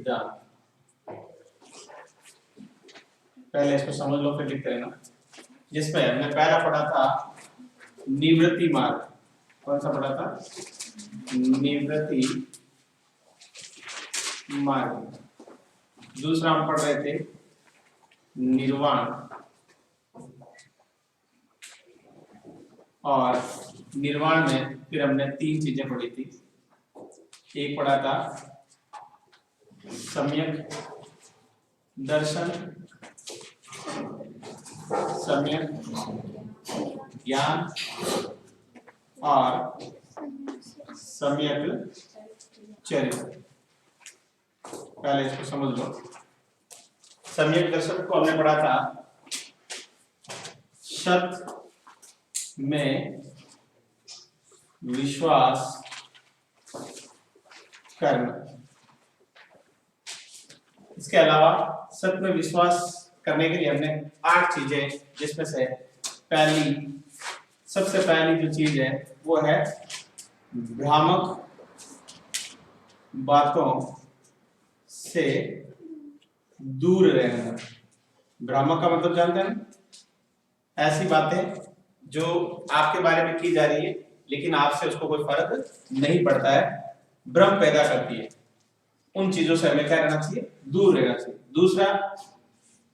सिद्धांत। पहले इसको समझ लो फिर लिखते रहना। जिसमें हमने पहला पढ़ा था निवृत्ति मार्ग। कौन सा पढ़ा था? निवृत्ति मार्ग। दूसरा हम पढ़ रहे थे निर्वाण, और निर्वाण में फिर हमने तीन चीजें पढ़ी थी। एक पढ़ा था सम्यक दर्शन, सम्यक ज्ञान और सम्यक चरित्र। पहले इसको समझ लो। सम्यक दर्शन को हमने पढ़ा था सत में विश्वास करना। इसके अलावा सत में विश्वास करने के लिए हमने 8 चीजें, जिसमें से सबसे पहली जो चीज है वो है भ्रामक बातों से दूर रहना। भ्रामक का मतलब जानते हैं? ऐसी बातें जो आपके बारे में की जा रही है लेकिन आपसे उसको कोई फर्क नहीं पड़ता है, भ्रम पैदा करती है। उन चीजों से हमें क्या करना चाहिए? दूर रहना चाहिए। दूसरा,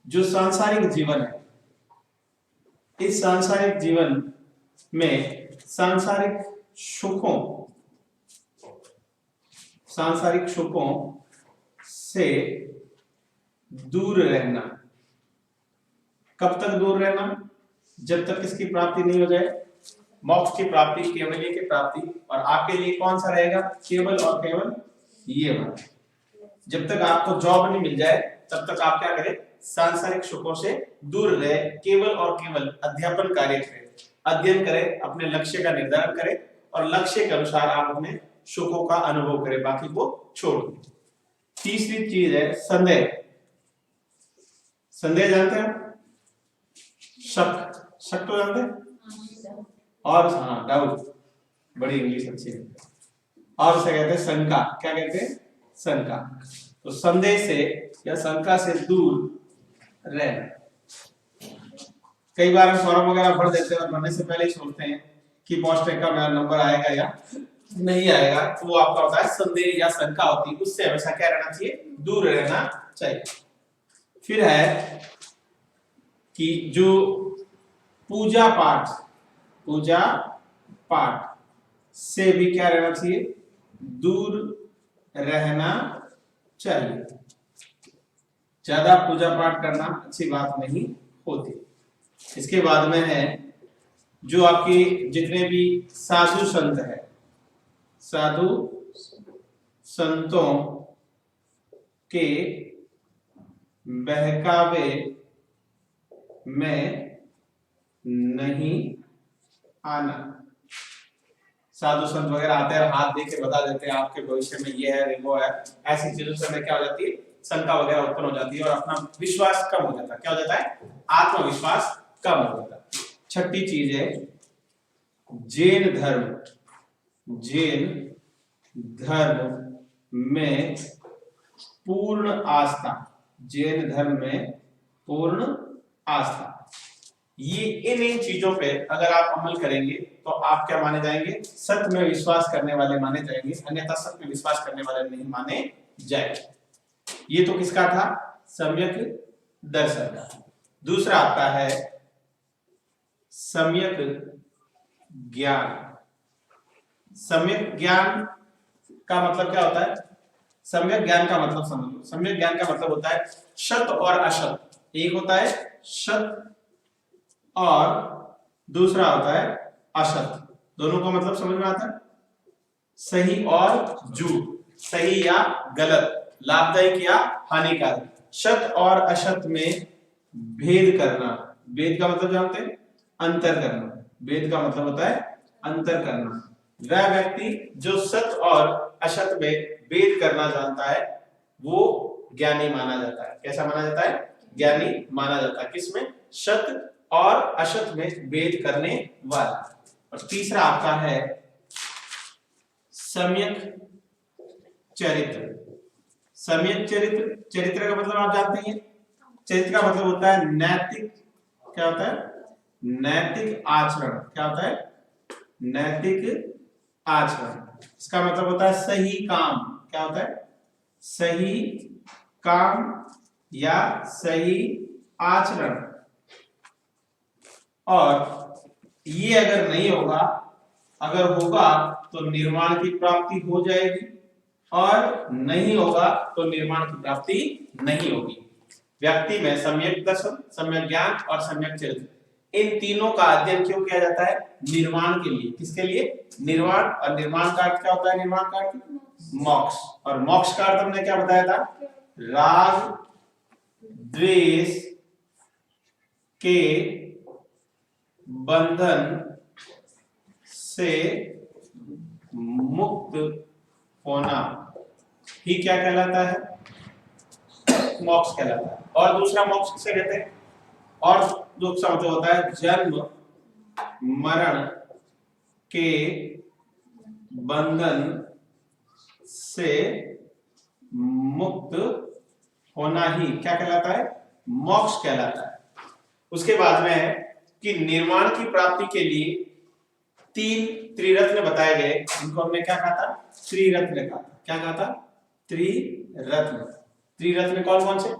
जो सांसारिक जीवन है, इस सांसारिक जीवन में सांसारिक सुखों से दूर रहना। कब तक दूर रहना? जब तक इसकी प्राप्ति नहीं हो जाए। मोक्ष की प्राप्ति, केवल्य की प्राप्ति, और आपके लिए कौन सा रहेगा? केवल और केवल ये वाला। जब तक आपको जॉब नहीं मिल जाए तब तक आप क्या करें? सांसारिक सुखों से दूर रहे, केवल और केवल अध्यापन कार्य करें, अध्ययन करें, अपने लक्ष्य का निर्धारण करें और लक्ष्य के अनुसार आप अपने सुखों का अनुभव करें, बाकी को छोड़ दें। तीसरी चीज है संदेह। संदेह जानते हैं? शक तो जानते हैं? और हाँ, डाउट, बड़ी इंग्लिश अच्छी है। और उसे कहते हैं शंका। क्या कहते हैं? शंका। तो संदेह से या शंका से दूर रहना। कई बार हम फॉर्म वगैरह भर देते हैं और भरने से पहले ही सोचते हैं कि पोस्ट का मेरा नंबर आएगा या नहीं आएगा, तो वो आपका होता है संदेह या शंका होती है। उससे हमेशा क्या रहना चाहिए? दूर रहना चाहिए। फिर है कि जो पूजा पाठ से भी क्या रहना चाहिए? दूर रहना चाहिए। ज्यादा पूजा पाठ करना अच्छी बात नहीं होती। इसके बाद में है जो आपके जितने भी साधु संत है, साधु संतों के बहकावे में नहीं आना। साधु संत वगैरह आते हैं, हाथ दे के बता देते हैं आपके भविष्य में ये है वो है। ऐसी चीजों से हमें क्या हो जाती है? शंका वगैरह उत्पन्न हो जाती है और अपना विश्वास कम हो जाता है। क्या हो जाता है? आत्मविश्वास कम हो जाता है। छठी चीज है जैन धर्म में पूर्ण आस्था। जैन धर्म में पूर्ण आस्था। ये इन चीजों पे अगर आप अमल करेंगे तो आप क्या माने जाएंगे? सत्य में विश्वास करने वाले माने जाएंगे, अन्यथा सत्य में विश्वास करने वाले नहीं माने जाएंगे। ये तो किसका था? सम्यक दर्शन का। दूसरा आपका है सम्यक ज्ञान। सम्यक ज्ञान का मतलब क्या होता है? सम्यक ज्ञान का मतलब समझ लो। सम्यक ज्ञान का मतलब होता है सत और असत। एक होता है सत और दूसरा होता है असत। दोनों का मतलब समझ में आता है? सही और झूठ, सही या गलत, लाभदायक या हानिकारक। सत और असत में भेद करना। भेद का मतलब जानते हैं? अंतर करना। भेद का मतलब होता है अंतर करना। वह व्यक्ति जो सत और असत में भेद करना जानता है वो ज्ञानी माना जाता है। कैसा माना जाता है? ज्ञानी माना जाता है। किसमें? सत और असत में भेद करने वाला। और तीसरा आपका है सम्यक चरित्र। सम्यक चरित्र, चरित्र का मतलब आप जानते हैं, चरित्र का मतलब होता है नैतिक, क्या होता है, नैतिक आचरण, क्या होता है, नैतिक आचरण। इसका मतलब होता है सही काम, क्या होता है, सही काम या सही आचरण। और ये अगर नहीं होगा, अगर होगा तो निर्माण की प्राप्ति हो जाएगी, और नहीं होगा तो निर्माण की प्राप्ति नहीं होगी। व्यक्ति में सम्यक दर्शन, सम्यक ज्ञान और सम्यक चरित्र, इन तीनों का अध्ययन क्यों किया जाता है, निर्माण के लिए। किसके लिए, निर्माण। और निर्माण का अर्थ क्या होता है, निर्माण का अर्थ मोक्ष। और मोक्ष का अर्थ हमने क्या बताया था, राग द्वेष के बंधन से मुक्त होना ही क्या कहलाता है, मोक्ष कहलाता है। और दूसरा मोक्ष किसे कहते हैं, और दूसरा मतलब होता है जन्म मरण के बंधन से मुक्त होना ही क्या कहलाता है, मोक्ष कहलाता है। उसके बाद में है कि निर्माण की प्राप्ति के लिए तीन त्रिरत्न बताए गए, इनको हमने क्या कहा था, त्रिरत्न कहा। क्या कहा था, त्रिरत्न। त्रिरत्न कौन कौन से,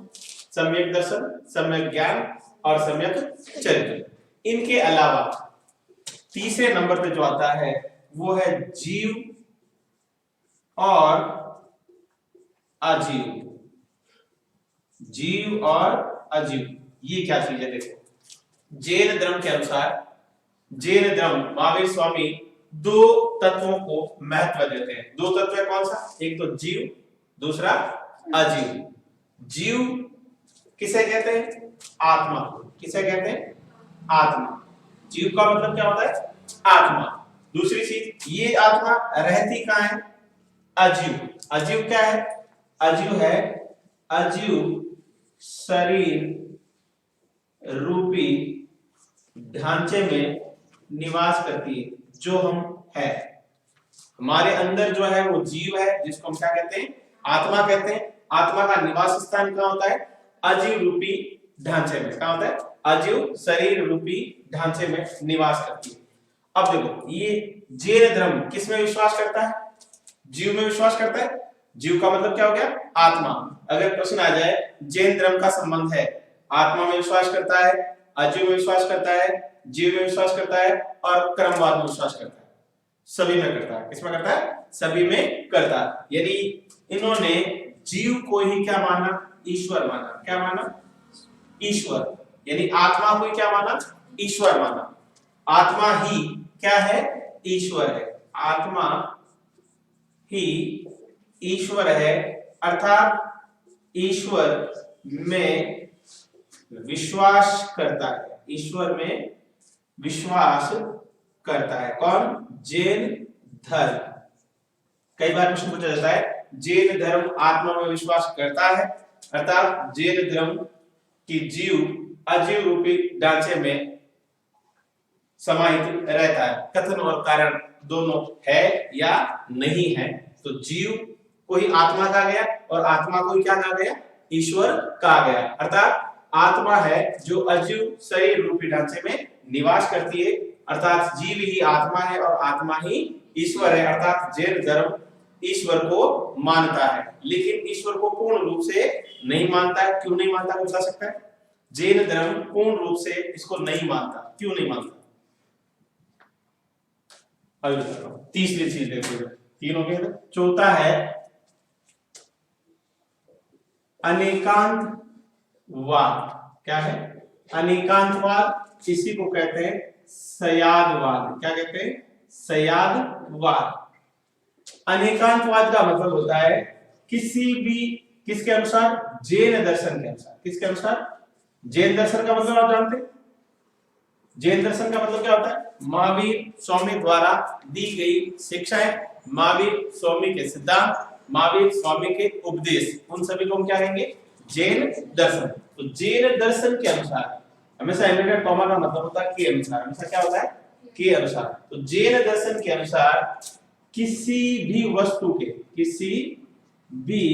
सम्यक दर्शन, सम्यक ज्ञान और सम्यक चरित्र। इनके अलावा तीसरे नंबर पे जो आता है वो है जीव और अजीव। जीव और अजीव ये क्या चीज है, देखो जैन धर्म के अनुसार, जैन धर्म महावीर स्वामी दो तत्वों को महत्व देते हैं। दो तत्व है कौन सा, एक तो जीव, दूसरा अजीव। जीव किसे कहते हैं, आत्मा। किसे कहते हैं, आत्मा। जीव का मतलब क्या होता है, आत्मा। दूसरी चीज, ये आत्मा रहती कहां है, अजीव। अजीव क्या है, अजीव है, अजीव शरीर रूपी ढांचे में निवास करती है, जो हम है। हमारे अंदर जो है वो जीव है, जिसको हम क्या कहते हैं, आत्मा कहते हैं। आत्मा का निवास स्थान कहाँ होता है, अजीव रूपी ढांचे में। कहाँ होता है, अजीव शरीर रूपी ढांचे में निवास करती है। अब देखो ये जैन धर्म किस में विश्वास करता है, जीव में विश्वास करता है। जीव का मतलब क्या हो गया, आत्मा। अगर प्रश्न आ जाए जैन धर्म का संबंध है, आत्मा में विश्वास करता है, अजीव में विश्वास करता है, जीव में विश्वास करता है और क्रमवाद में विश्वास करता है। सभी में करता है, किसमें करता है, सभी में करता है। यानी इन्होंने जीव को ही क्या माना, ईश्वर माना। क्या माना, ईश्वर। यानी आत्मा को क्या माना, ईश्वर माना। आत्मा ही क्या है, ईश्वर है। आत्मा ही ईश्वर है, अर्थात ईश्वर में विश्वास करता है। ईश्वर में विश्वास करता है कौन, जैन धर्म। कई बार प्रश्न पूछा जाता है जैन धर्म आत्मा में विश्वास करता है, अर्थात जैन धर्म की जीव अजीव रूपी ढांचे में समाहित रहता है। कथन और कारण दोनों है या नहीं है। तो जीव को ही आत्मा कहा गया और आत्मा को ही क्या कहा गया, ईश्वर कहा गया। अर्थात आत्मा है जो अजीव शरीर रूपी ढांचे में निवास करती है, अर्थात जीव ही आत्मा है और आत्मा ही ईश्वर है। अर्थात जैन धर्म ईश्वर को मानता है, लेकिन ईश्वर को पूर्ण रूप से नहीं मानता है। क्यों नहीं मानता, बता सकता है? जैन धर्म पूर्ण रूप से इसको नहीं मानता। क्यों नहीं मानता, अभी बताता हूं। तीसरी चीज देखो, तीन हो गए। चौथा है अनेकांतवाद। क्या है, अनेकांतवाद। इसी को कहते हैं सयादवाद। क्या कहते हैं, सयादवाद। अनेकांतवाद का मतलब होता है किसी भी, किसके अनुसार, जैन दर्शन के अनुसार। किसके अनुसार, जैन दर्शन का मतलब आप जानते हैं, जैन दर्शन का मतलब क्या होता है, महावीर स्वामी द्वारा दी गई शिक्षाएं, महावीर स्वामी के सिद्धांत, महावीर स्वामी के उपदेश, उन सभी को हम क्या कहेंगे, जैन दर्शन। तो जैन दर्शन के अनुसार, हमेशा इनवर्टेड कॉमा का मतलब होता है के अनुसार, हमेशा क्या होता है, के अनुसार। तो जैन दर्शन के अनुसार किसी भी वस्तु के, किसी भी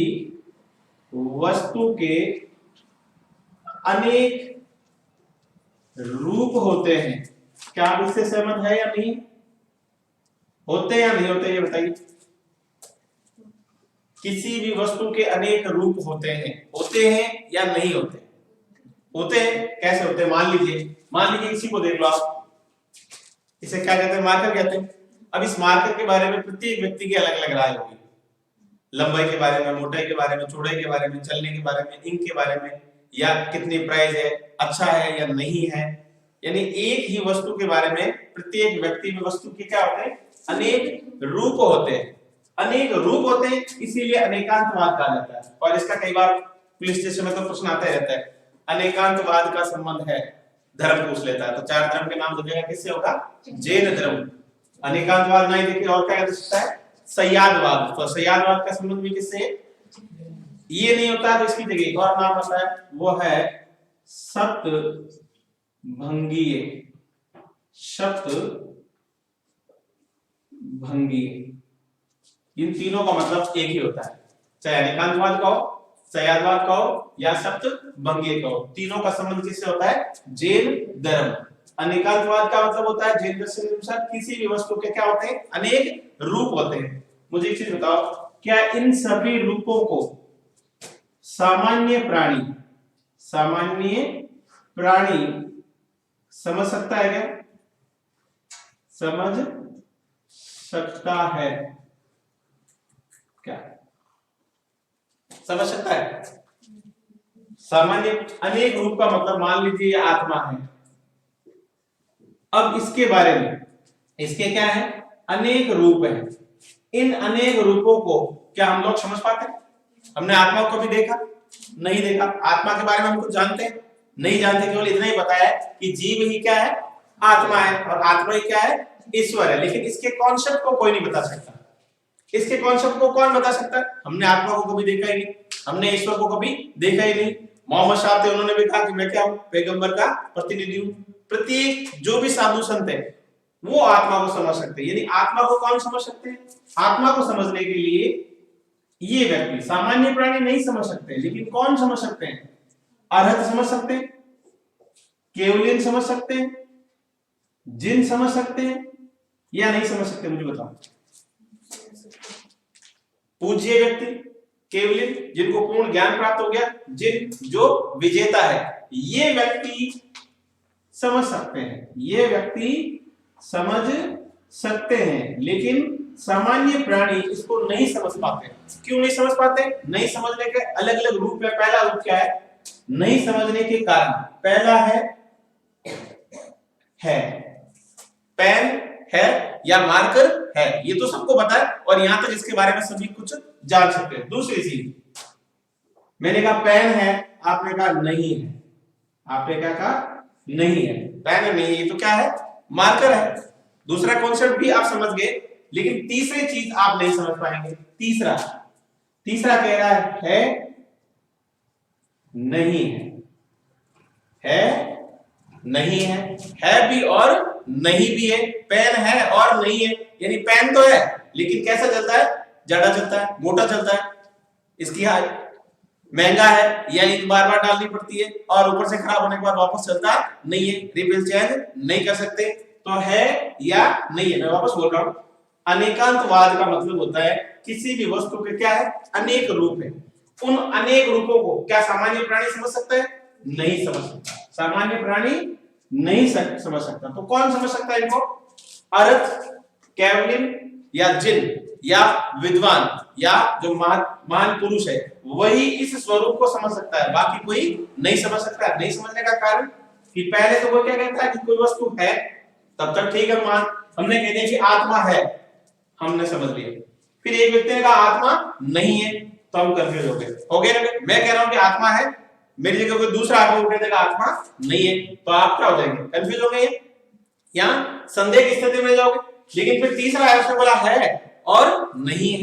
वस्तु के अनेक रूप होते हैं। क्या आप इससे सहमत है या नहीं? होते या नहीं होते ये बताइए। किसी भी वस्तु के अनेक रूप होते हैं या नहीं होते? होते हैं। कैसे होते हैं? मान लीजिए इसी को देख लो आप, इसे क्या कहते हैं? मार्कर कहते हैं। अब इस मार्कर के बारे में प्रत्येक व्यक्ति की अलग अलग राय होगी, लंबाई के बारे में, मोटाई के बारे में, चौड़ाई के बारे में, चलने के बारे में, इंक के बारे में, या कितनी प्राइस है, अच्छा है या नहीं है। यानी एक ही वस्तु के बारे में प्रत्येक व्यक्ति में वस्तु के क्या होते हैं? अनेक रूप होते हैं। अनेक रूप होते हैं, इसीलिए अनेकांतवाद कहा जाता है। और इसका कई बार पुलिस स्टेशन में तो प्रश्न आता ही रहता है, अनेकांतवाद का संबंध है, धर्म पूछ लेता है। तो 4 धर्म के नाम दीजिएगा, किससे होगा? जैन धर्म। अनेकांतवाद नहीं देखिए और क्या कह सकता है? सयादवाद। तो सयादवाद का संबंध भी किससे? ये नहीं होता तो इसकी जगह एक और नाम होता है, वो है सप्तभंगीय। इन तीनों का मतलब एक ही होता है, चाहे अनेकांतवाद कहो, सयादवाद कहो या सप्तभंगीय कहो, तीनों का संबंध किससे होता है? जैन धर्म। अनेकांतवाद का मतलब होता है जैन दर्शन के अनुसार किसी भी वस्तु के क्या होते हैं? अनेक रूप होते हैं। मुझे एक चीज बताओ, क्या इन सभी रूपों को सामान्य प्राणी समझ सकता है? क्या समझ सकता है? क्या समझ सकता है? सामान्य अनेक रूप का मतलब मान लीजिए आत्मा है। अब इसके बारे में, इसके क्या है? अनेक रूप है। इन अनेक रूपों को क्या हम लोग समझ पाते हैं? हमने आत्मा को कभी देखा? नहीं देखा। आत्मा के बारे में हम कुछ जानते हैं? नहीं जानते। केवल इतना ही बताया है कि जीव ही क्या है? आत्मा है, और आत्मा ही क्या है? ईश्वर है। लेकिन इसके कॉन्सेप्ट को कोई नहीं बता सकता। इसके कॉन्सेप्ट को कौन बता सकता है? हमने आत्मा को कभी देखा ही नहीं, हमने ईश्वर को कभी देखा ही नहीं। मोहम्मद साहब थे, उन्होंने भी कहा कि मैं क्या हूं? पैगंबर का प्रतिनिधि हूं। प्रत्येक जो भी साधु संत है वो आत्मा को समझ सकते हैं। यानी आत्मा को कौन समझ सकते हैं? आत्मा को समझने के लिए ये व्यक्ति, सामान्य प्राणी नहीं समझ सकते, लेकिन कौन समझ सकते हैं? अरहत समझ सकते हैं, केवलियन समझ सकते हैं, जिन समझ सकते हैं या नहीं समझ सकते? मुझे बताओ। पूज्य व्यक्ति, केवलियन, जिनको पूर्ण ज्ञान प्राप्त हो गया, जिन जो विजेता है, ये व्यक्ति समझ सकते हैं, ये व्यक्ति समझ सकते हैं। लेकिन सामान्य प्राणी इसको नहीं समझ पाते। क्यों नहीं समझ पाते? नहीं समझने के अलग अलग रूप है। पहला रूप क्या है नहीं समझने के कारण? पहला है पेन है या मार्कर है, ये तो सबको पता है और यहां तक इसके बारे में सभी कुछ जान सकते हैं। दूसरी चीज, मैंने कहा पेन है, आपने कहा नहीं है। आपने क्या कहा? नहीं है। पेन नहीं है, ये तो क्या है? मार्कर है। दूसरा कॉन्सेप्ट भी आप समझ गए, लेकिन तीसरी चीज आप नहीं समझ पाएंगे। तीसरा कह रहा है नहीं है, नहीं है भी और नहीं भी है। पेन है और नहीं है, यानी पेन तो है लेकिन कैसा चलता है? जड़ा चलता है, मोटा चलता है। इसकी हाइट महंगा है या इंक बार बार डालनी पड़ती है और ऊपर से खराब होने के बाद वापस चलता नहीं है, रिफिल चेंज नहीं कर सकते। तो है या नहीं है? मैं वापस बोल रहा हूं, अनेकांतवाद का मतलब होता है किसी भी वस्तु के क्या है? अनेक रूप है। उन अनेक रूपों को क्या सामान्य प्राणी समझ सकता है? नहीं समझ सकता। सामान्य प्राणी नहीं समझ सकता। तो कौन समझ सकता है इनको? अर्थ, केवलिन या जिन या विद्वान या जो महान पुरुष है, वही इस स्वरूप को समझ सकता है, बाकी कोई नहीं समझ सकता। नहीं समझने का कारण कि पहले तो वो क्या कहता है कि कोई वस्तु है, तब तक ठीक है, हमने कह दिया कि आत्मा है, हमने समझ लिया। फिर एक व्यक्ति ने कहा आत्मा नहीं है, तो हम कंफ्यूज हो गए ना। मैं कह रहा हूं कि आत्मा है, मेरी जगह कोई दूसरा आदमी कह देगा आत्मा नहीं है, तो आप क्या हो जाएंगे? कंफ्यूज हो गए, यहां संदेह की स्थिति में जाओगे। लेकिन फिर तीसरा है, उसने बोला है और नहीं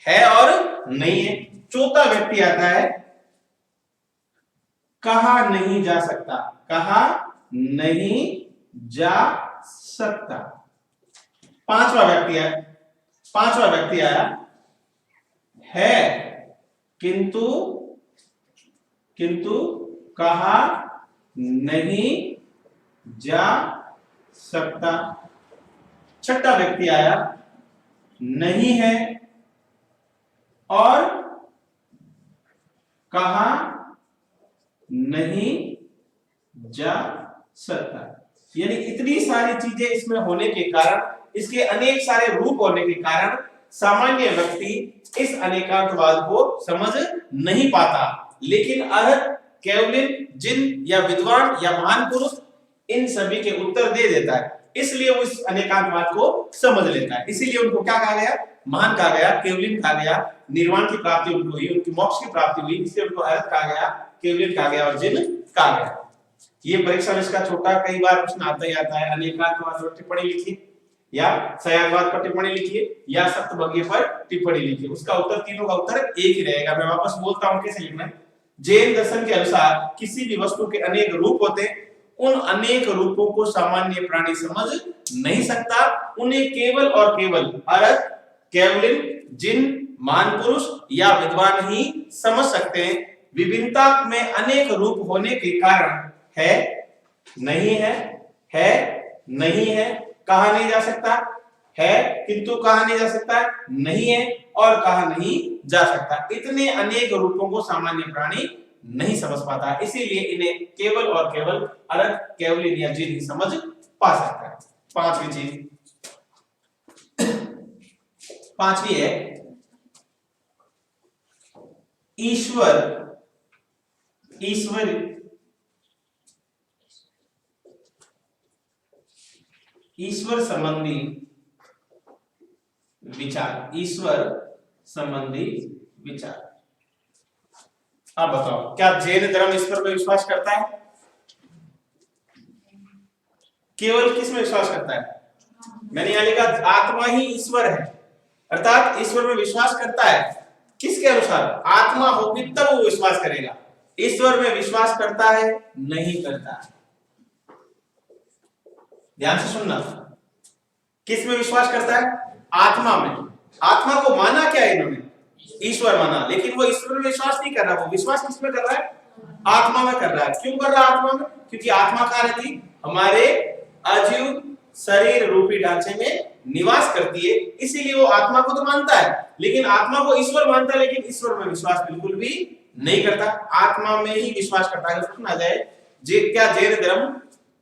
है और नहीं है। चौथा व्यक्ति आता है कहा नहीं जा सकता, कहा नहीं जा सकता। पांचवा व्यक्ति आया है किंतु किंतु कहा नहीं जा सकता। छठा व्यक्ति आया, नहीं है और कहा नहीं जा सकता। यानी इतनी सारी चीजें इसमें होने के कारण, इसके अनेक सारे रूप होने के कारण सामान्य व्यक्ति इस अनेकांतवाद को समझ नहीं पाता। लेकिन अर्थ, केवलिन, जिन या विद्वान या महान पुरुष इन सभी के उत्तर दे देता है, इसलिए वो इस अनेकांतवाद को समझ लेता है। इसीलिए उनको क्या कहा गया? महान कहा गया, केवलिन कहा गया, निर्वाण की प्राप्ति उनको हुई, उनकी मोक्ष की प्राप्ति हुई, इसलिए उनको अर्थ कहा गया, केवलिन कहा गया और जिन कहा गया। ये परीक्षा में इसका छोटा कई बार प्रश्न आता ही आता है। अनेकांतवाद पर टिप्पणी लिखिए या संयागवाद पर टिप्पणी लिखिए या सप्तभंगी पर टिप्पणी लिखिए। उसका उत्तर, तीनों का उत्तर एक ही रहेगा। मैं वापस बोलता हूं कैसे लिखना है। जैन दर्शन के अनुसार किसी भी वस्तु के अनेक रूप होते हैं, उन अनेक रूपों को सामान्य प्राणी समझ नहीं सकता। उन्हें केवल और केवल अर्थ, केवलिन, जिन, महान पुरुष या विद्वान ही समझ सकते हैं। विभिन्नता में अनेक रूप होने के कारण है, नहीं है, नहीं है, कहा नहीं जा सकता, है किंतु कहा नहीं जा सकता, नहीं है और कहा नहीं जा सकता। इतने अनेक रूपों को सामान्य प्राणी नहीं समझ पाता, इसीलिए इन्हें केवल और केवल अर्थ, केवलिन या जिन ही समझ पा सकता है। पांचवी चीज, पांचवी है ईश्वर, ईश्वर संबंधी विचार, ईश्वर संबंधी विचार। आप बताओ, क्या जैन धर्म ईश्वर पर विश्वास करता है? केवल किस में विश्वास करता है? मैंने यहां लिखा आत्मा ही ईश्वर है, अर्थात ईश्वर में विश्वास करता है। किसके अनुसार? आत्मा होगी तब वो विश्वास करेगा। ईश्वर में विश्वास करता है, नहीं करता है। ध्यान से सुनना, किस में विश्वास करता है? आत्मा में। आत्मा को माना क्या इन्होंने? ईश्वर माना, लेकिन वो ईश्वर में विश्वास नहीं कर रहा। वो विश्वास किस में कर रहा है? आत्मा में कर रहा है। क्यों कर रहा है आत्मा में? क्योंकि आत्मा कहाँ रहती? हमारे अजीव शरीर रूपी ढांचे में निवास करती है, इसीलिए वो आत्मा को तो मानता है, लेकिन आत्मा को ईश्वर मानता है, लेकिन ईश्वर में विश्वास बिल्कुल भी नहीं करता। आत्मा में ही विश्वास करता है। प्रश्न आ जाए, क्या जैन धर्म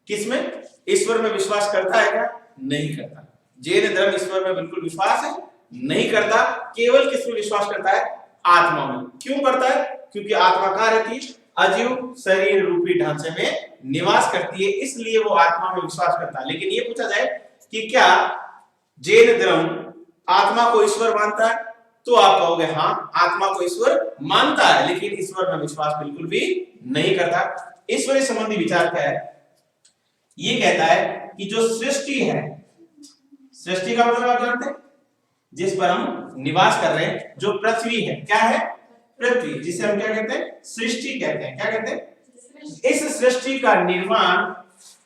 किस में? ईश्वर में विश्वास करता है क्या? नहीं करता। जैन धर्म ईश्वर में बिल्कुल विश्वास नहीं करता, केवल किस में विश्वास करता है? आत्मा में। क्यों करता है? क्योंकि आत्मा कहाँ रहती है? अजीव शरीर रूपी ढांचे में निवास करती है, इसलिए वो आत्मा में विश्वास करता है। लेकिन ये पूछा जाए कि क्या जैन धर्म आत्मा को ईश्वर मानता है, तो आप कहोगे हाँ, आत्मा को ईश्वर मानता है, लेकिन ईश्वर में विश्वास बिल्कुल भी नहीं करता। ईश्वर संबंधी विचार क्या है? ये कहता है कि जो सृष्टि है, सृष्टि का मतलब आप जानते हैं, जिस पर हम निवास कर रहे हैं, जो पृथ्वी है, क्या है? पृथ्वी, जिसे हम क्या कहते हैं? सृष्टि कहते हैं। क्या कहते हैं? इस सृष्टि का निर्माण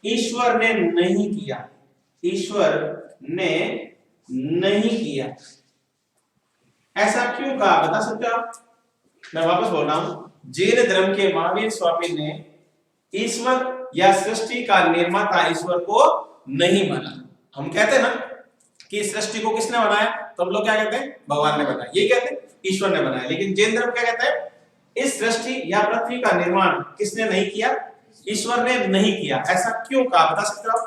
ईश्वर ने नहीं किया, ईश्वर ने नहीं किया। ऐसा क्यों कहा, बता सकते हो आप? मैं वापस बोल रहा हूं, जैन धर्म के महावीर स्वामी ने ईश्वर या सृष्टि का निर्माता ईश्वर को नहीं माना। हम कहते हैं ना कि सृष्टि को किसने बनाया, तो हम लोग क्या कहते हैं? भगवान ने बनाया। ये कहते हैं ईश्वर ने बनाया। लेकिन जैन धर्म क्या कहता है? इस सृष्टि या पृथ्वी का निर्माण किसने नहीं किया? ईश्वर ने नहीं किया। ऐसा क्यों कहा, बता सकते हो?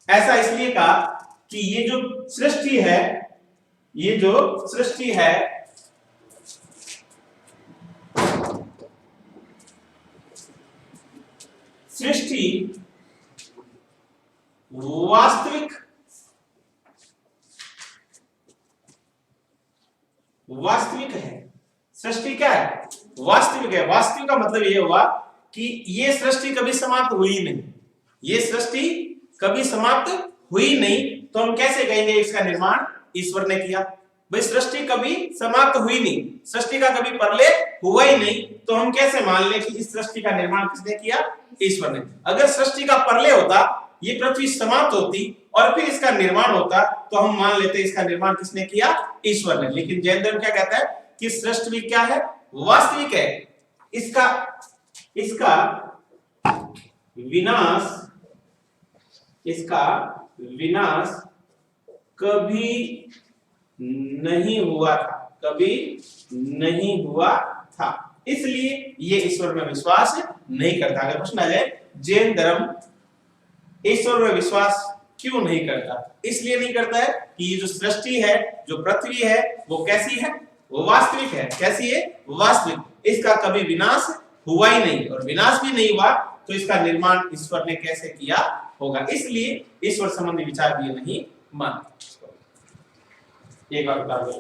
ऐसा इसलिए कहा कि ये जो सृष्टि है, ये जो सृष्टि है, सृष्टि वास्तविक है। सृष्टि क्या है? वास्तविक है। वास्तविक का मतलब ये हुआ कि ये सृष्टि कभी समाप्त हुई नहीं। ये सृष्टि कभी समाप्त हुई नहीं, तो हम कैसे कहेंगे इसका निर्माण ईश्वर ने किया? भाई सृष्टि कभी समाप्त हुई नहीं, सृष्टि का कभी प्रलय हुआ ही नहीं, तो हम कैसे मान ले कि इस सृष्टि का निर्माण किसने किया? ईश्वर ने। अगर सृष्टि का प्रलय होता, ये पृथ्वी समाप्त होती और फिर इसका निर्माण होता, तो हम मान लेते इसका निर्माण किसने किया? ईश्वर ने। लेकिन जैन धर्म क्या कहता है कि सृष्टि क्या है? वास्तविक है। इसका इसका विनाश इसका विनाश कभी नहीं हुआ था, कभी नहीं हुआ था, इसलिए ये ईश्वर में विश्वास नहीं करता। अगर प्रश्न आ जाए जैन धर्म ईश्वर में विश्वास क्यों नहीं करता, इसलिए नहीं करता है कि ये जो सृष्टि है, जो पृथ्वी है, वो कैसी है, वो वास्तविक है। कैसी है? वास्तविक। इसका कभी विनाश हुआ ही नहीं, और विनाश भी नहीं हुआ तो इसका निर्माण ईश्वर ने कैसे किया होगा, इसलिए ईश्वर संबंधी विचार भी नहीं मानते। एक बार बता दो,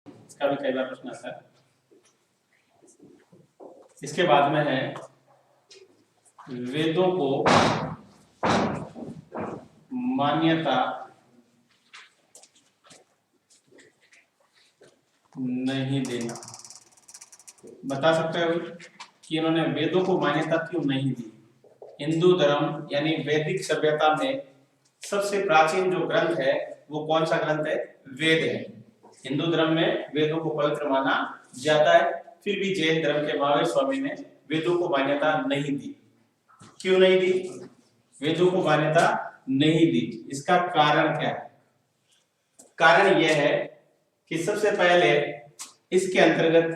इसका भी कई बार प्रश्न आता है। इसके बाद में है वेदों को मान्यता नहीं देना। बता सकते हो कि इन्होंने वेदों को मान्यता क्यों नहीं दी? हिंदू धर्म यानी वैदिक सभ्यता में सबसे प्राचीन जो ग्रंथ है वो कौन सा ग्रंथ है? वेद है। हिंदू धर्म में वेदों को पवित्र माना जाता है, फिर भी जैन धर्म के महावीर स्वामी ने वेदों को मान्यता नहीं दी। क्यों नहीं दी? वेदों को मान्यता नहीं दी, इसका कारण क्या है? कारण यह है कि सबसे पहले इसके अंतर्गत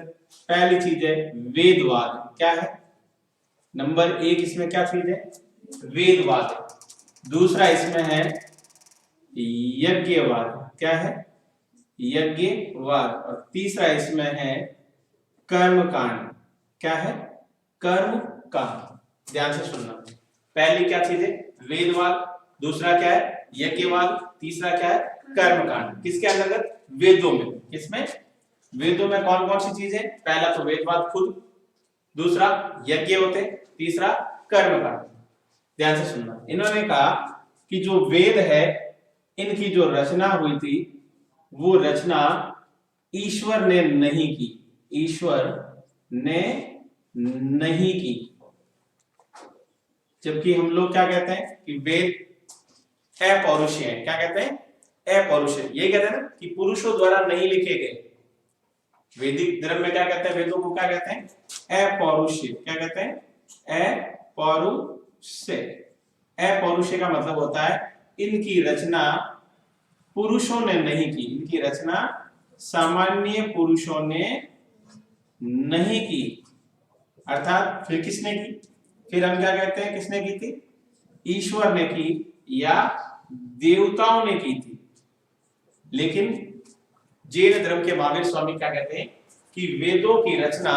पहली चीज है वेदवाद। क्या है? नंबर एक इसमें क्या चीज है? वेदवाद। दूसरा इसमें है यज्ञवाद। क्या है? यज्ञवाद। और तीसरा इसमें है कर्मकांड। क्या है? कर्मकांड। ध्यान से सुनना। पहली क्या चीज है? वेदवाद। दूसरा क्या है? यज्ञवाद। तीसरा क्या है? कर्मकांड। किसके अंतर्गत? वेदों में। किसमें? वेदों में कौन कौन सी चीजें? पहला तो वेदवाद खुद, दूसरा यज्ञ होते, तीसरा कर्मकांड। ध्यान से सुनना। इन्होंने कहा कि जो वेद है इनकी जो रचना हुई थी वो रचना ईश्वर ने नहीं की। ईश्वर ने नहीं की। जबकि हम लोग क्या कहते हैं कि वेद अपौरुषीय है। क्या कहते हैं? अपौरुषीय। ये कहते हैं ना कि पुरुषों द्वारा नहीं लिखे गए। वैदिक धर्म में क्या कहते हैं? वेदों को क्या कहते हैं? अपौरुषीय। क्या कहते हैं? अपौरुषेय। अपौरुषेय का मतलब होता है इनकी रचना पुरुषों ने नहीं की। इनकी रचना सामान्य पुरुषों ने नहीं की। अर्थात फिर किसने की? फिर हम क्या कहते हैं किसने की थी? ईश्वर ने की या देवताओं ने की थी। लेकिन जैन धर्म के महावीर स्वामी क्या कहते हैं कि वेदों की रचना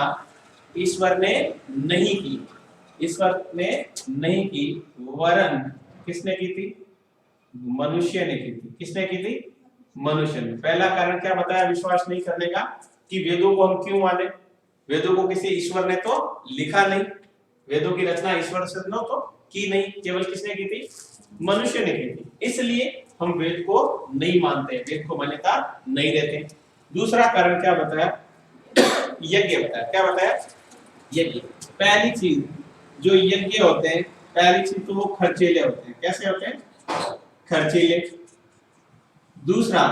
ईश्वर ने नहीं की। ईश्वर ने नहीं की, वरन किसने की थी? मनुष्य ने की थी। किसने की थी? मनुष्य ने। पहला कारण क्या बताया विश्वास नहीं करने का? कि वेदों को हम क्यों माने? वेदों को किसी ईश्वर ने तो लिखा नहीं। वेदों की रचना ईश्वर से न तो की नहीं, केवल किसने की थी? मनुष्य ने की थी। इसलिए हम वेद को नहीं मानते, वेद को मान्यता नहीं देते। दूसरा कारण क्या बताया? यज्ञ बताया। क्या बताया? यज्ञ। पहली चीज जो यज्ञ होते हैं, पहली चीज तो वो खर्चीले होते हैं। कैसे होते हैं? खर्चीले। दूसरा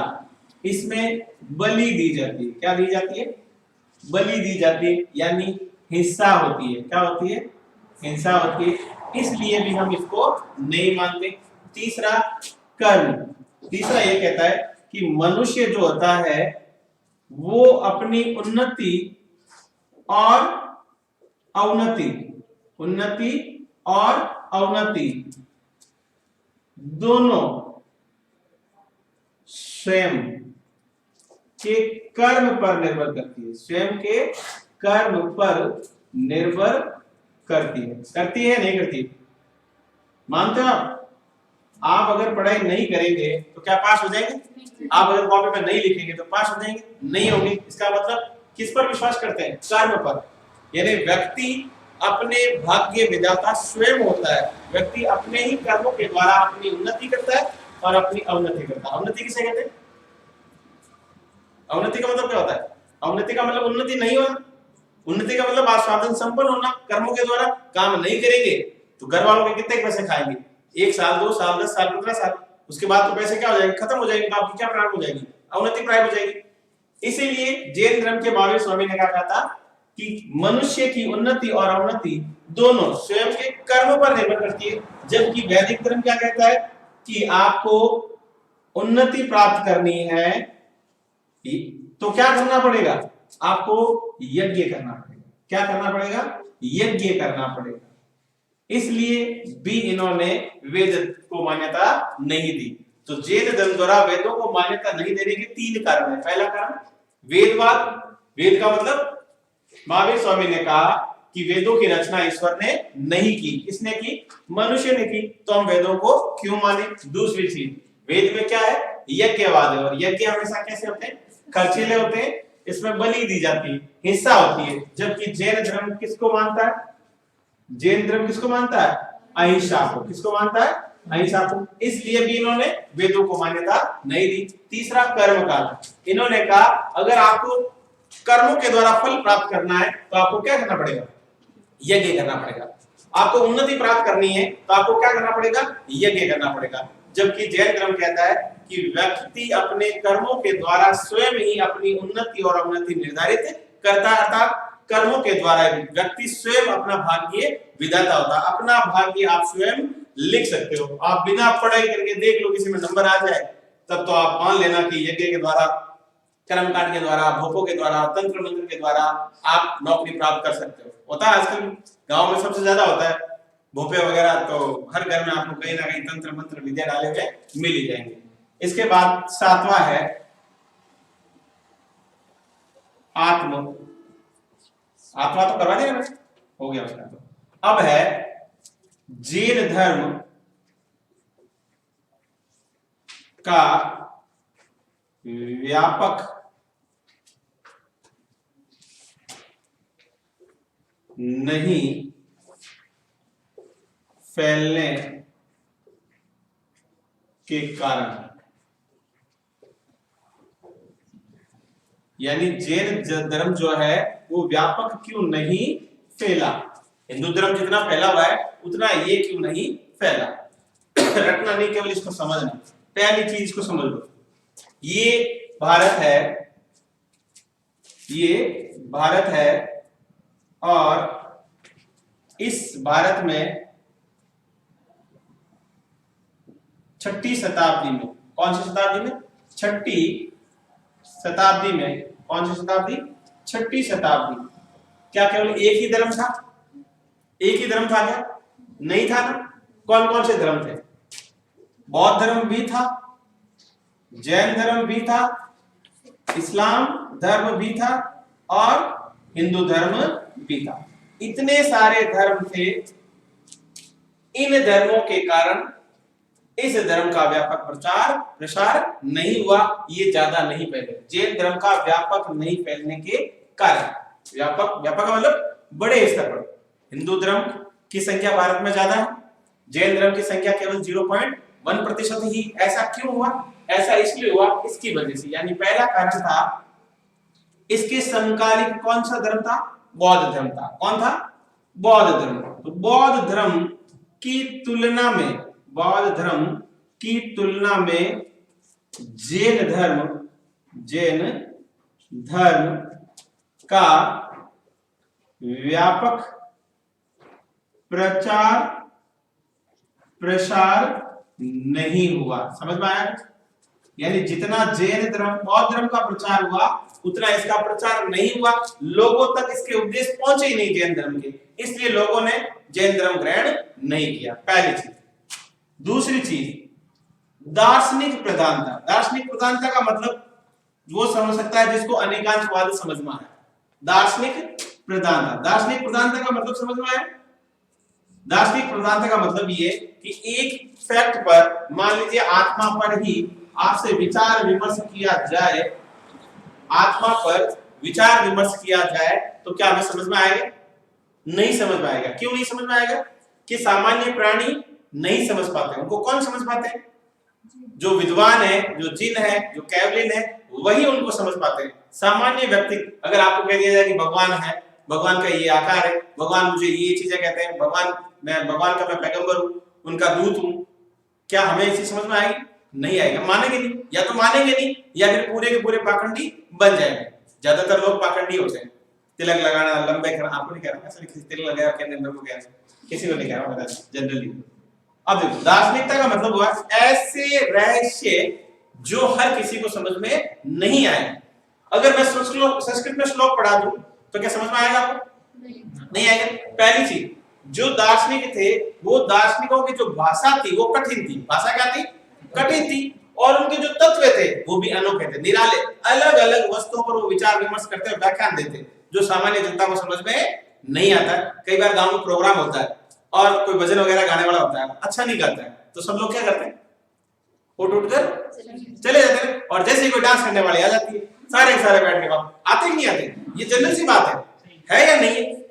इसमें बलि दी जाती है। क्या दी जाती है? बलि दी जाती है, यानी हिस्सा होती है। क्या होती है? हिंसा होती है। इसलिए भी हम इसको नहीं मानते। तीसरा कर्म। तीसरा ये कहता है कि मनुष्य जो होता है वो अपनी उन्नति और अवनति, उन्नति और अवनति दोनों स्वयं के कर्म पर निर्भर करती है। स्वयं के कर्म पर निर्भर करती है। करती है नहीं करती? मानते हो आप? आप अगर पढ़ाई नहीं करेंगे तो क्या पास हो जाएंगे? आप अगर कॉपी पर नहीं लिखेंगे तो पास हो जाएंगे? नहीं होंगे। इसका मतलब किस पर विश्वास करते हैं? कर्म पर। यानी व्यक्ति अपने भाग्य विधाता स्वयं होता है। व्यक्ति अपने ही कर्मों के द्वारा अपनी उन्नति करता है और अपनी अवनति करता है। अवनति किसे कहते हैं? अवनति का मतलब क्या होता है? अवनति का मतलब उन्नति नहीं होना। उन्नति का मतलब आस्वादन संपन्न होना। कर्मों के द्वारा काम नहीं करेंगे तो घर वालों के कितने पैसे खाएंगे? 1 साल, 2 साल, 10 साल, 15 साल, उसके बाद तो पैसे क्या हो जाएंगे? खत्म हो जाएंगे। आपकी क्या प्रारंभ हो जाएगी? अवनति प्रारंभ हो जाएगी। इसीलिए जैन धर्म के महावीर स्वामी ने क्या कहा था कि मनुष्य की उन्नति और अवनति दोनों स्वयं के कर्म पर निर्भर करती है, जबकि वैदिक धर्म क्या कहता है कि आपको उन्नति प्राप्त करनी है तो क्या करना पड़ेगा, आपको यज्ञ करना पड़ेगा। क्या करना पड़ेगा, यज्ञ करना पड़ेगा। इसलिए भी इन्होंने वेद को मान्यता नहीं दी। तो जैन धर्म द्वारा वेदों को मान्यता नहीं देने के 3 कारण है। पहला कारण वेदवाद, वेद का मतलब महावीर स्वामी ने कहा कि वेदों की रचना ईश्वर ने नहीं की। किसने की, मनुष्य ने की, तो हम वेदों को क्यों माने। दूसरी चीज, वेद में क्या है, यज्ञवाद है, और यज्ञ हमेशा कैसे होते हैं, खर्चीले होते हैं, इसमें बलि दी जाती है, हिस्सा होती है। जबकि जैन धर्म किसको मानता है, जैन धर्म किसको मानता है, अहिंसा को। किसको मानता है, अहिंसा को। इसलिए भी इन्होंने वेदों को मान्यता नहीं दी। तीसरा कर्म काल, इन्होंने कहा अगर आपको कर्मों के द्वारा फल प्राप्त करना है तो आपको क्या करना पड़ेगा, यज्ञ करना पड़ेगा। आपको उन्नति प्राप्त करनी है तो आपको क्या करना पड़ेगा, यज्ञ करना पड़ेगा। जबकि जैन धर्म कहता है कि व्यक्ति अपने कर्मों के द्वारा स्वयं ही अपनी उन्नति और अवनति निर्धारित करता है, अर्थात कर्मों के द्वारा व्यक्ति स्वयं अपना भाग्य विधाता होता है। अपना भाग्य आप स्वयं लिख सकते हो। आप बिना पढ़ाई करके देख लो किसी में नंबर आ जाए, तब तो आप मान लेना कि यज्ञ के द्वारा, कर्मकांड के द्वारा, भोपों के द्वारा, तंत्र मंत्र के द्वारा आप नौकरी प्राप्त कर सकते हो। होता है आजकल गांव में सबसे ज्यादा होता है भोपे वगैरह, तो हर घर में आपको कहीं ना कहीं तंत्र मंत्र विद्या डाले हुए मिल ही जाएंगे। इसके बाद 7वां है आत्मा तो करवा दिया मैंने, हो गया उसका। तो अब है जैन धर्म का व्यापक नहीं फैलने के कारण, यानी जैन धर्म जो है वो व्यापक क्यों नहीं फैला। हिंदू धर्म जितना फैला हुआ है उतना ये क्यों नहीं फैला। रटना नहीं, केवल इसको समझना। पहली चीज को समझ लो, ये भारत है, ये भारत है, और इस भारत में 6ठी शताब्दी में, कौन सी शताब्दी में, 6ठी शताब्दी में, कौन सी शताब्दी, 6ठी शताब्दी, क्या केवल एक ही धर्म था, एक ही धर्म था क्या, नहीं था ना। कौन कौन से धर्म थे, बौद्ध धर्म भी था, जैन धर्म भी था, इस्लाम धर्म भी था, और हिंदू धर्म भी था। इतने सारे धर्म थे। इन धर्मों के कारण इस धर्म का व्यापक प्रचार प्रसार नहीं हुआ, ये ज्यादा नहीं फैले। जैन धर्म का व्यापक नहीं फैलने के कारण, व्यापक मतलब बड़े स्तर पर। हिंदू धर्म की संख्या भारत में ज्यादा है, जैन धर्म की संख्या केवल 0.1% ही। ऐसा क्यों हुआ, ऐसा इसलिए हुआ, इसकी वजह से, यानी पहला कारण था इसके समकालीन कौन सा धर्म था, बौद्ध धर्म था। कौन था, बौद्ध धर्म। तो बौद्ध धर्म की तुलना में, बौद्ध धर्म की तुलना में जैन धर्म का व्यापक प्रचार प्रसार नहीं हुआ। समझ में आया, यानी जितना जैन धर्म बौद्ध धर्म का प्रचार हुआ उतना इसका प्रचार नहीं हुआ, लोगों तक इसके उद्देश्य पहुंचे ही नहीं जैन धर्म के, इसलिए लोगों ने जैन धर्म ग्रहण नहीं किया। पहली चीज। दूसरी चीज, दार्शनिक प्रधानता। दार्शनिक प्रधानता का मतलब वो समझ सकता है जिसको अनेकांशवाद समझ में आया। दार्शनिक प्रधानता, दार्शनिक प्रधानता का मतलब समझ में आया। दार्शनिक प्रधानता का मतलब ये कि एक फैक्ट पर, मान लीजिए आत्मा पर ही आपसे विचार विमर्श किया जाए, आत्मा पर विचार विमर्श किया जाए तो क्या हमें समझ में आएगा, नहीं समझ में आएगा। क्यों नहीं समझ में आएगा, कि सामान्य प्राणी नहीं समझ पाते। उनको कौन समझ पाते हैं, जो विद्वान है, जो जिन है, जो कैवलिन है, वही उनको समझ पाते हैं। सामान्य व्यक्ति, अगर आपको कह दिया जाए कि भगवान है, भगवान का ये आकार है, भगवान मुझे ये चीजें कहते हैं, भगवान का मैं पैगंबर हूं, उनका दूत हूं, क्या हमें इसी समझ में आएगी, नहीं आएगा। मानेंगे नहीं, या तो मानेंगे नहीं, या फिर पूरे के पूरे पाखंडी बन जाएंगे। ज्यादातर लोग पाखंडी होते हैं, तिलक लगाना, लंबे करना, आपको नहीं कह रहा, ऐसा किसी तिलक लगाया कहने को गया, किसी को नहीं कह रहा, बता जनरली। अब देखो दार्शनिकता का मतलब हुआ ऐसे रहस्य जो हर किसी को समझ में नहीं आए। अगर मैं संस्कृत में श्लोक पढ़ा दूं तो क्या समझ में आएगा आपको? नहीं आएगा। पहली चीज, जो दार्शनिक थे वो दार्शनिकों की जो भाषा थी वो कठिन थी। भाषा क्या थी? कठिन थी। और उनके जो तत्व थे वो भी अनोखे थे, निराले, अलग अलग वस्तुओं पर वो विचार विमर्श करते और व्याख्यान देते जो सामान्य जनता को समझ में नहीं आता। कई बार गांव में प्रोग्राम होता है और कोई भजन वगैरह गाने वाला होता है, अच्छा नहीं गाता है, तो सब लोग क्या करते हैं? उठ कर चले जाते हैं। और जैसे ही कोई डांस करने वाली आ जाती है, सारे सारे बैठ के बात आते ही नहीं आते। ये जनरल सी बात है या नहीं है?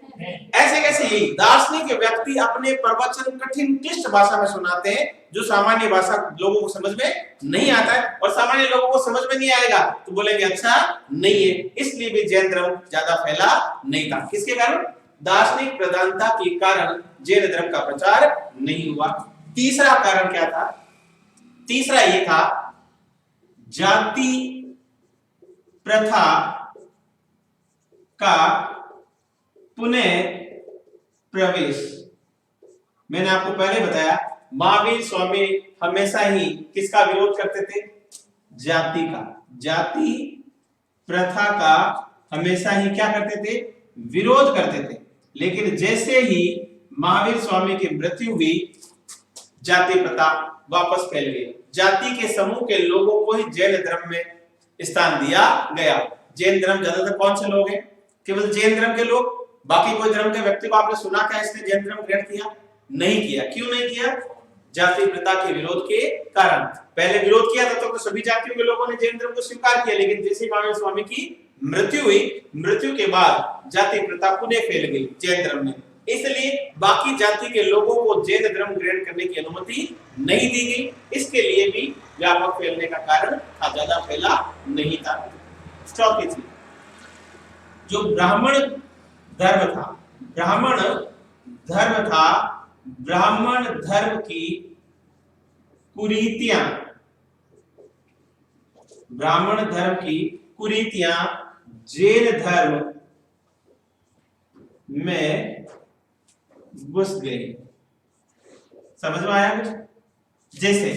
ऐसे कैसे यही दार्शनिक व्यक्ति अपने प्रवचन कठिन क्लिष्ट भाषा में सुनाते हैं जो सामान्य भाषा लोगों को समझ में नहीं आता है, और सामान्य लोगों को समझ में नहीं आएगा तो बोलेंगे अच्छा नहीं है। इसलिए भी जैन धर्म ज्यादा फैला नहीं था। किसके कारण? दार्शनिक प्रधानता के कारण जैन धर्म का प्रचार नहीं हुआ। तीसरा कारण क्या था? तीसरा ये था जाति प्रथा का पुनः प्रवेश। मैंने आपको पहले बताया महावीर स्वामी हमेशा ही किसका विरोध करते थे? जाति का, जाति प्रथा का हमेशा ही क्या करते थे? विरोध करते थे। लेकिन जैसे ही महावीर स्वामी की मृत्यु हुई, जाति प्रथा वापस फैल गई। जाति के समूह के लोगों को ही जैन धर्म में स्थान दिया गया। जैन धर्म ज्यादातर कौन से लोग हैं? केवल जैन धर्म के लोग। बाकी कोई धर्म के व्यक्ति को आपने सुना क्या इसने जैन धर्म ग्रहण किया? नहीं किया। क्यों नहीं किया? जाति प्रथा के विरोध के कारण। पहले विरोध किया था तो सभी जातियों के लोगों ने जैन धर्म को स्वीकार किया, लेकिन जैसे महावीर स्वामी की मृत्यु हुई, मृत्यु के बाद जाति प्रथा पुनः फैल गई जैन धर्म में। इसलिए बाकी जाति के लोगों को जैन धर्म ग्रहण करने की अनुमति नहीं दी गई। इसके लिए भी व्यापक फैलने का कारण था, ज्यादा फैला नहीं था। चौथी चीज, जो ब्राह्मण धर्म था, ब्राह्मण धर्म था, ब्राह्मण धर्म की कुरीतियां, ब्राह्मण धर्म की कुरीतियां जैन धर्म में घुस गई। समझ में आया कुछ? जैसे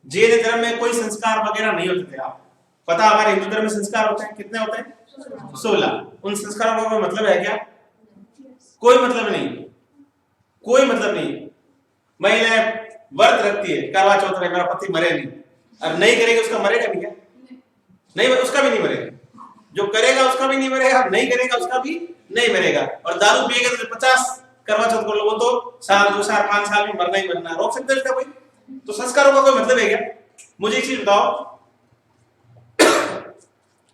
जैन धर्म में कोई संस्कार वगैरह नहीं होते थे। आप पता, हमारे हिंदू धर्म में संस्कार होते हैं, कितने होते हैं? 16। उन संस्कारों का कोई मतलब है क्या? कोई मतलब नहीं, कोई मतलब नहीं। महिलाएं व्रत रखती है, करवा चौथ में मेरा पति मरे नहीं, और नहीं करेगी उसका मरेगा नहीं क्या? नहीं, उसका भी नहीं मरेगा। जो करेगा उसका भी नहीं मरेगा, नहीं करेगा उसका भी नहीं मरेगा। और दारू पिएगा तो 50 करवा चौथ को लोगों तो साल 2 साल 5 साल में मरना ही मरना, रोक सकते हैं उसका कोई? तो संस्कारों का कोई मतलब है क्या? मुझे एक चीज बताओ,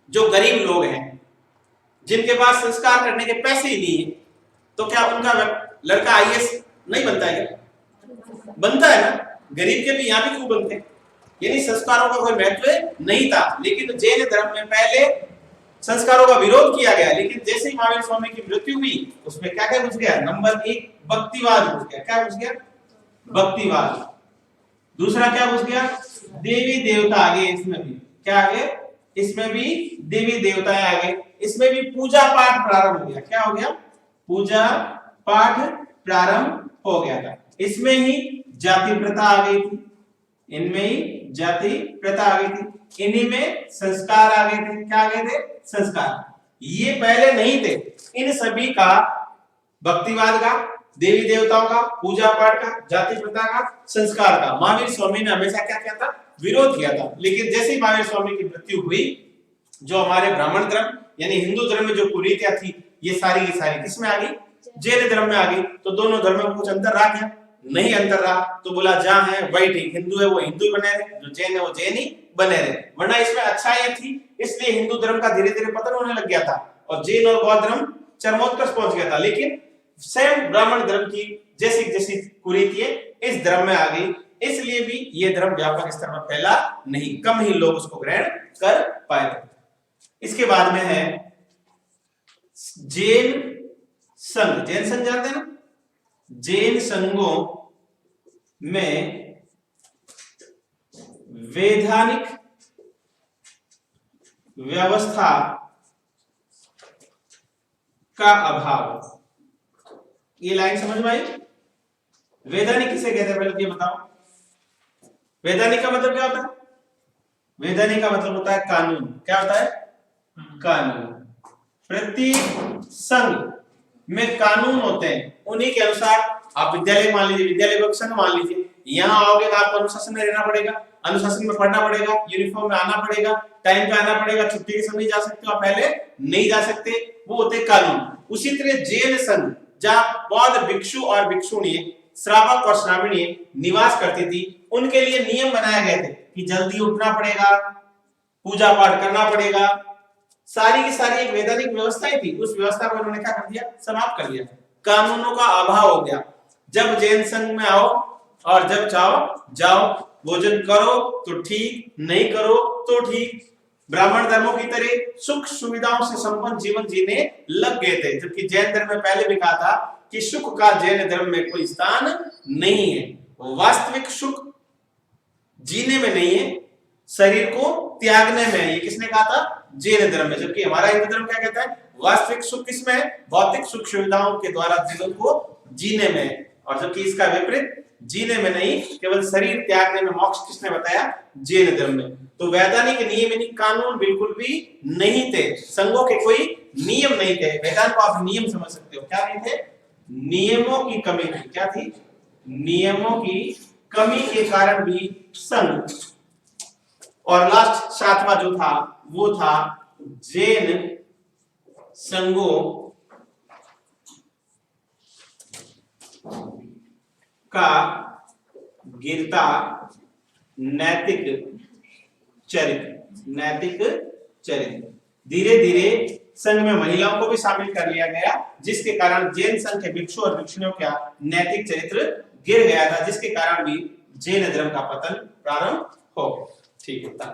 जो गरीब लोग हैं जिनके पास संस्कार करने के पैसे ही नहीं है, तो क्या उनका लड़का आईएएस नहीं बनता है क्या? बनता है ना। गरीब के भी यहाँ भी क्यों बनते हैं? यानी संस्कारों का कोई महत्व नहीं था। लेकिन जैन धर्म में पहले संस्कारों का विरोध किया गया, लेकिन जैसे ही महावीर स्वामी की मृत्यु हुई उसमें क्या क्या घुस गया? नंबर 1 भक्तिवाद घुस गया। क्या घुस गया? भक्तिवाद। दूसरा क्या घुस गया? देवी देवता आ गए। इसमें भी क्या आ गए? इसमें भी देवी देवताएं आ गए। इसमें भी पूजा पाठ प्रारंभ हो गया। क्या हो गया? पूजा पाठ प्रारंभ हो गया था। इसमें ही जाति प्रथा आ गई थी, इनमें ही जाति प्रथा आ गई थी, इन्हीं में संस्कार आ गए थे। क्या आ गए थे? संस्कार। ये पहले नहीं थे। इन सभी का, भक्तिवाद का, देवी देवताओं का, पूजा पाठ का, जाति प्रथा का, संस्कार का, महावीर स्वामी ने हमेशा क्या किया था? विरोध किया था। लेकिन जैसे ही महावीर स्वामी की मृत्यु हुई, जो हमारे ब्राह्मण धर्म यानी हिंदू धर्म में जो कुरीतियां थी, ये सारी की सारी किसमें आ गई? जैन धर्म में आ गई। तो दोनों धर्मों में कुछ अंतर रहा क्या? नहीं अंतर रहा। तो बोला जहां है वही ठीक, हिंदू है वो हिंदू ही बने रहे, जो जैन है वो जैन ही बने रहे। वरना इसमें अच्छाई थी, इसलिए हिंदू धर्म का धीरे धीरे पतन होने लग गया था और जैन और बौद्ध धर्म चरमोत्कर्ष पहुंच गया था। लेकिन सेम ब्राह्मण धर्म की जैसी जैसी कुरीतियां इस धर्म में आ गई, इसलिए भी ये धर्म व्यापक स्तर पर फैला नहीं, कम ही लोग उसको ग्रहण कर पाए थे। इसके बाद में है जैन संघ। जैन संघ जानते हैं ना? जैन संघों में वैधानिक व्यवस्था का अभाव। ये लाइन समझ में आई? वैधानिक किसे कहते हैं पहले ये बताओ। वैधानिक का मतलब क्या होता है? वैधानिक का मतलब होता है कानून। क्या होता है? कानून। प्रत्येक संघ में कानून होते हैं, उन्हीं के अनुसार आप विद्यालय मान लीजिए, विद्यालय संघ मान लीजिए, यहाँ आओगे तो आपको अनुशासन में रहना पड़ेगा, अनुशासन में पढ़ना पड़ेगा, यूनिफॉर्म में आना पड़ेगा, टाइम पे आना पड़ेगा, छुट्टी के समय जा सकते हो, आप पहले नहीं जा सकते, वो होते कानून। उसी तरह जैन संघ जहाँ बौद्ध भिक्षु और भिक्षुणी, श्रावक और श्रावणी निवास करती थी, उनके लिए नियम बनाए गए थे कि जल्दी उठना पड़ेगा, पूजा पाठ करना पड़ेगा, सारी की सारी एक वैधानिक व्यवस्थाएं थी। उस व्यवस्था को उन्होंने क्या कर दिया? समाप्त कर दिया। कानूनों का अभाव हो गया। जब जैन संघ में आओ और जब चाहो जाओ, भोजन करो तो ठीक, नहीं करो तो ठीक, ब्राह्मण धर्मों की तरह सुख सुविधाओं से संपन्न जीवन जीने लग गए थे। जबकि जैन धर्म में पहले भी कहा था कि सुख का जैन धर्म में कोई स्थान नहीं है। वास्तविक सुख जीने में नहीं है, शरीर को त्यागने में है। ये किसने कहा था? जैन धर्म में। जबकि हमारा हिंदू धर्म क्या कहता है? वास्तविक सुख किसमें है? भौतिक सुख सुविधाओं के द्वारा जीवन को जीने में। और जबकि इसका विपरीत जीने में नहीं, केवल शरीर त्यागने में मोक्ष किसने बताया? जैन धर्म में। तो वैधानिक नियम यानी कानून बिल्कुल भी नहीं थे, संघों के कोई नियम नहीं थे। वेदांत को आप नियम समझ सकते हो। क्या नहीं थे? नियमों की कमी थी। क्या थी? नियमों की कमी के कारण भी संघ। और लास्ट सातवां जो था वो था जैन संघों का गिरता नैतिक चरित्र। नैतिक चरित्र। धीरे धीरे संघ में महिलाओं को भी शामिल कर लिया गया, जिसके कारण जैन संघ के भिक्षु और भिक्षुणियों का नैतिक चरित्र गिर गया था, जिसके कारण भी जैन धर्म का पतन प्रारंभ हो गया। ठीक है।